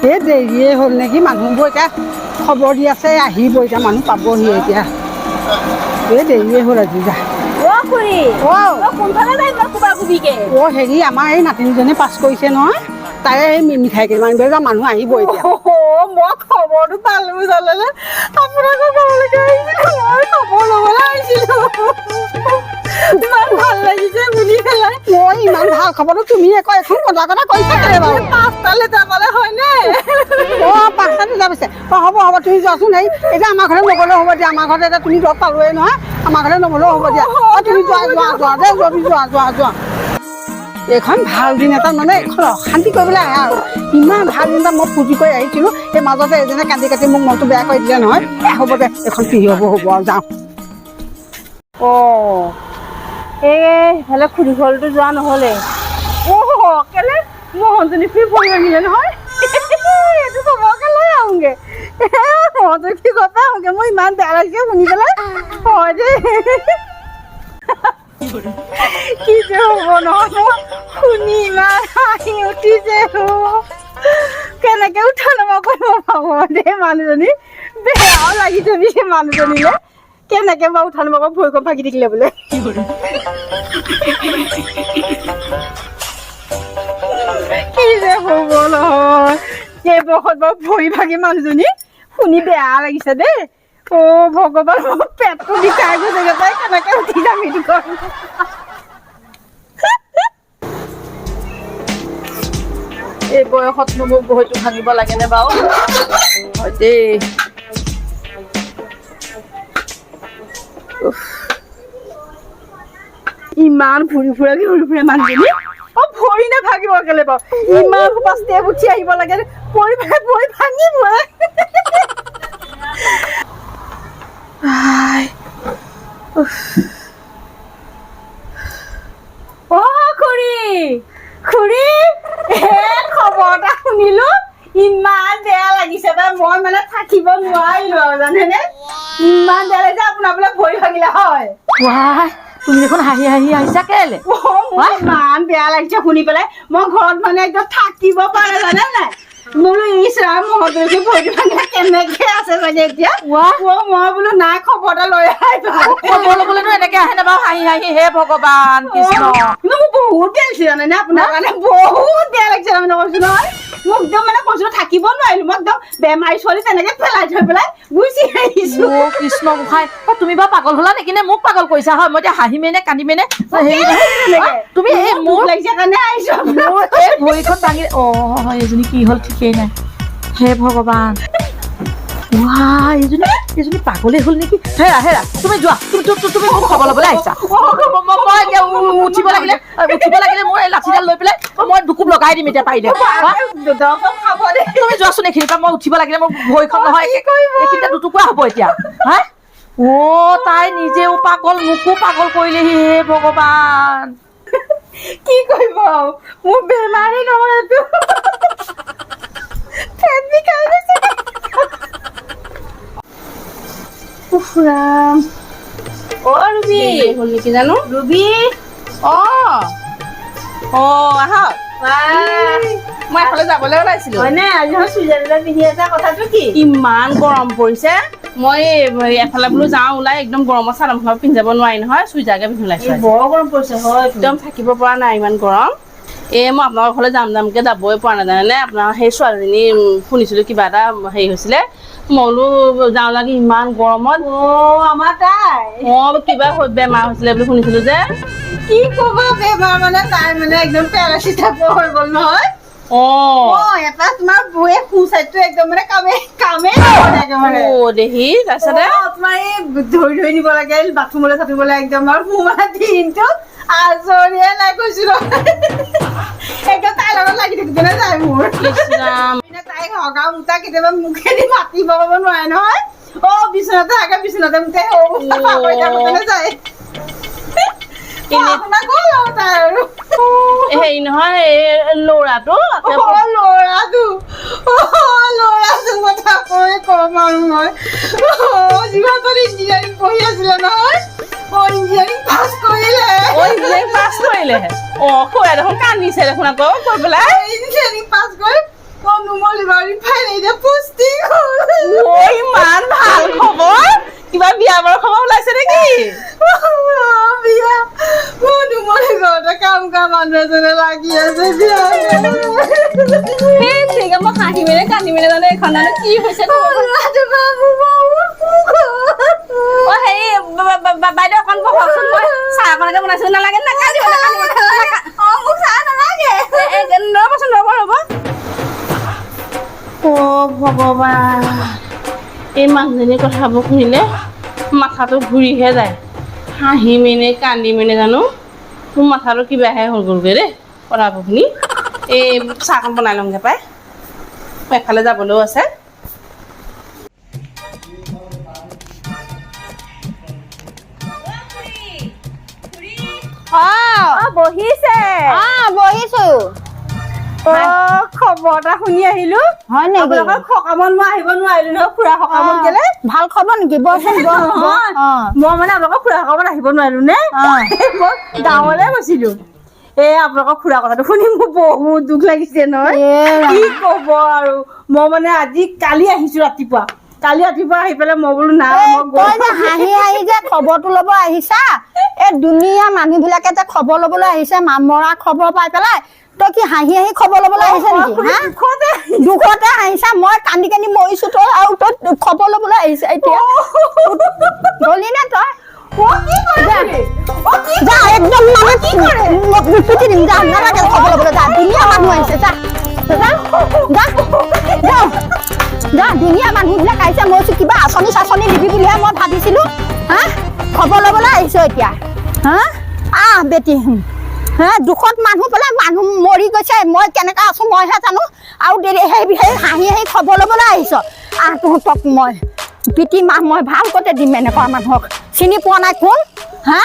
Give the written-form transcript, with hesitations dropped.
এই দেৰিয়ে হ'ল নেকি মানুহবোৰ এতিয়া খবৰ দি আছে আহিব এতিয়া মানুহ পাবহি এতিয়া এই দেৰিয়ে হ'ল আজি যা হেৰি আমাৰ এই নাতিনীজনী পাছ কৰিছে নহয় তাৰে এই মিঠাই কেইটামান যা মানুহ আহিব এতিয়া মই খবৰটো পালো জানে আপোনালোকৰ ঘৰলৈকে খবৰ ল'বলৈ আহিছিলো ইমান ভাল লাগিছে শুনি পেলাই মই ইমান ভাল খবৰটো তুমি আকৌ এখন কথা কৈছা কেলে বাৰু 5টা লেটাৰ পালে হয়নে অঁ 5টা লেটাৰ পাইছে অঁ হ'ব হ'ব তুমি যোৱাচোন হেৰি এতিয়া আমাৰ ঘৰলৈ নগ'লেও হ'ব দিয়া আমাৰ ঘৰতে এতিয়া তুমি লগ পালোৱেই নহয় আমাৰ ঘৰলৈ নগ'লেও হ'ব দিয়া অঁ তুমি যোৱা দেই যোৱা এইখন ভাল দিন এটা মানে এইখন অশান্তি কৰিবলৈ আহে আৰু ইমান ভাল দিন এটা মই ফূৰ্তি কৰি আহিছিলোঁ সেই মাজতে এজনে কান্দি কাটি মোক মনটো বেয়া কৰি দিলে নহয় হ'ব দে এইখন কি হ'ব আৰু যাওঁ অঁ এই সেইফালে খুৰী ঘৰতো যোৱা নহ'লে কেলে মোহনজনী ফ্ৰী পৰি আহিলে নহয় এইটো খবৰকে লৈ আহোঁগৈ মোহনজনী ফ্ৰী কথা আহোঁগৈ মই ইমান বেয়া লাগিছে শুনি পেলাই হয় দেই কি যে হ'ব নহয় শুনি ইমান হাঁহি উঠিছে কেনেকে উঠা নমা কৰিব পাব দেই মানুহজনী বেয়াও লাগিছে বিশেষ মানুহজনীলে কেনেকে বাৰু উঠা নমা ভৰিখন ভাগি থাকিলে বোলে কি যে হ'ব নহয় এই বয়সত বাৰু ভৰি ভাগি মানুহজনী শুনি বেয়া লাগিছে দেই অ' ভগৱান মোৰ পেটটো বিষাই গৈছে তাই কেনেকে উঠি যাম সেইটো এই বয়সত মোৰ ভৰিটো ভাঙিব লাগেনে বাৰু হয় দেই ইমান ঘূৰি ফুৰে মানুহজনী অ' ভৰি নাভাগিব কেলে বাৰু ইমান সোপা ষ্টেপ উঠি আহিব লাগে ভৰি ভাঙিব খুৰী খবৰ এটা শুনিলো ইমান বেয়া লাগিছে মই মানে থাকিব নোৱাৰিলো আৰু জানেনে ইমান বেয়া লাগিছে আপোনাৰ বোলে ভৰি ভাগিলে হয় তুমি দেখোন হাঁহি আহিছা কেলে ইমান বেয়া লাগিছে শুনি পেলাই মই ঘৰত মানে একদম থাকিব পাৰে জানে নাই বোলো ইছৰাম মহতী ভৰি ভাঙিলে কেনেকে আছে চাগে এতিয়া মই বোলো নাই খবৰ এটা লৈ খবৰ ল'বলৈনো এনেকে আহে নে বাৰু হাঁহি হে ভগৱান কৃষ্ণ মোৰ বহুত বেয়া লাগিছে জানে নে আপোনাৰ কাৰণে বহুত বেয়া লাগিছে মানে কৈছো নহয় মোক একদম মানে কৈছো থাকিব নোৱাৰিলো মই একদম বেমাৰী ছোৱালী তেনেকে পেলাই থৈ পেলাই গুচি আহিছো কৃষ্ণ গোসাঁই তুমি বাৰু পাগল হলা নেকি নে মোক পাগল কৰিছা হয় মই এতিয়া হাঁহিমে নে কান্দিমে নে তুমি এই মোক লাগিছে কাৰণে আহিছো মোৰ এই ভৰিখন ভাঙি এইজনী কি হ'ল ঠিকেই নাই হে ভগৱান এইজনী পাগলে হ'ল নেকি হেৰা তুমি যোৱা তুমি মোক খবৰ ল'বলৈ আহিছা মই এতিয়া উঠিব লাগিলে মই লাঠিডাল লৈ পেলাই মই দুকুপ লগাই দিম এতিয়া পাৰিলে তুমি যোৱাচোন এইখিনিৰ পৰা মই উঠিব লাগিলে মোৰ ভৰিখন নহয় এইখিনিতে দুটুকুৰা হ'ব এতিয়া হা তাই নিজেও পাগল মোকো পাগল কৰিলেহি হে ভগৱান কি কৰিব মোৰ বেমাৰে নহয় এইটো পেট বিষাই গৈছে উফৰাম ৰুবি হ'ল নেকি জানো ৰুবি আহক মই এফালে যাবলৈ ওলাইছিলো হয়নে আজি চুইজাৰলেণ্ডত পিন্ধি আছা কথাটো কি ইমান গৰম পৰিছে মই এফালে বোলো যাওঁ ওলাই একদম গৰমত চাদৰ মেখেলা পিন্ধি যাব নোৱাৰি নহয় চুইজাৰকে পিন্ধি ওলাইছো বৰ গৰম পৰিছে হয় একদম থাকিব পৰা নাই ইমান গৰম মই আপোনালোকৰ ঘৰলৈ যামকে যাবই পৰা নাই জানেনে আপোনাৰ সেই ছোৱালীজনী শুনিছিলো কিবা এটা হেৰি হৈছিলে মই বোলো যাওঁ লাগে ইমান গৰমত আমাৰ তাই কিবা বেমাৰ হৈছিলে বুলি শুনিছিলো যে কি ক'ব বেমাৰ মানে তাই মানে একদম পেৰালাইচিছ টাইপৰ হৈ গ'ল নহয় এটা তোমাৰ বৌয়ে সোঁ চাইডটো একদম মানে কামে দেহি তাৰপিছতে তোমাৰ এই ধৰি নিব লাগে বাথৰুমলৈ চাটিবলৈ একদম আৰু মোৰ মানে দিনটো আজৰিয়ে নাই কৈছো একদম তাইৰ লগত লাগি থাকিবলৈ যায় মোৰ তাইক হগা মোটা কেতিয়াবা মুখেদি মাতিব ক'ব নোৱাৰে নহয় বিচনাতে থাকে বিচনাতে মুঠে যায় হেৰি নহয় ল'ৰাটো কথা কৈ কম আৰু মই যিমান ইঞ্জিনিয়াৰিং পঢ়ি আছিলে নহয় ইঞ্জিনিয়াৰিং পাছ কৰিলে দেখোন কান্দিছে দেখোন আকৌ কৈ পেলাই ইঞ্জিনিয়াৰিং পাছ কৰি নুমলী বাৰী বিয়া মোৰ দুমৰে ঘৰতে কাম কৰা মানুহ এজনে লাগি আছে বিয়া এই ঠিক মই হাঁহি মেলি কান্দি মেলি জানো এইখন কি হৈছে অ হেৰি বাইদেউ অকণ বহকচোন মই চাহ অকণকে বনাইছো নালাগে নাকান্দিব অ মোক চাহ নালাগে ৰ'বচোন ৰ'ব অ ভগৱান এই মানুহজনীৰ কথাবোৰ শুনিলে মাথাটো ঘূৰিহে যায় হাঁহি মেলি কান্দি মেলি জানো মোৰ মাথাটো কিবাহে হৈ গ'লগৈ দেই কথাবোৰ শুনি এই চাহকণ বনাই লওঁগৈ পাই এফালে যাবলৈও আছে বহিছে বহিছো খবৰ এটা শুনি আহিলো হয় নেকি আপোনালোকৰ সকামত মই আহিব নোৱাৰিলো নহয় খুৰা সকামত গেলে ভাল খবৰ নেকি বচোন মই মানে আপোনালোকৰ খুৰা সকামত আহিব নোৱাৰিলো নে মই গাঁৱলৈ গৈছিলো এই আপোনালোকৰ খুৰা কথাটো শুনি মোৰ বহুত দুখ লাগিছে নহয় কি কব আৰু মই মানে আজি কালি আহিছো ৰাতিপুৱা আহি পেলাই মই বোলো নাই তই যে হাঁহি হাঁহি যে খবৰটো ল'ব আহিছা এই দুনীয়া মানুহ বিলাকে যে খবৰ ল'বলৈ আহিছে মৰা খবৰ পাই পেলাই তই কি হাঁহি হাঁহি খবৰ ল'বলৈ আহিছে নেকি দুখতে হাঁহিছা মই কান্দি কান্দি মৰিছো তই আৰু তই খবৰ ল'বলৈ আহিছে এতিয়া গলি নে তই যা একদম মানে পিটি দিম যা নালাগে খবৰ ল'বলৈ যা দুনীয়া মানুহ আহিছে যা যা দুনীয়া মানুহবিলাক আহিছে মই কিবা আঁচনি চাচনি দিবি বুলিহে মই ভাবিছিলো হা খবৰ ল'বলৈ আহিছো এতিয়া হা আহ বেটি হা দুখত মানুহ পেলাই মানুহ মৰি গৈছে মই কেনেকৈ আছো মইহে জানো আৰু দেৰি সেই হাঁহি হাঁহি খবৰ ল'বলৈ আহিছ তহঁতক মই পিটি মাহ মই ভালকতে দিম এনেকুৱা মানুহক চিনি পোৱা নাই কোন হা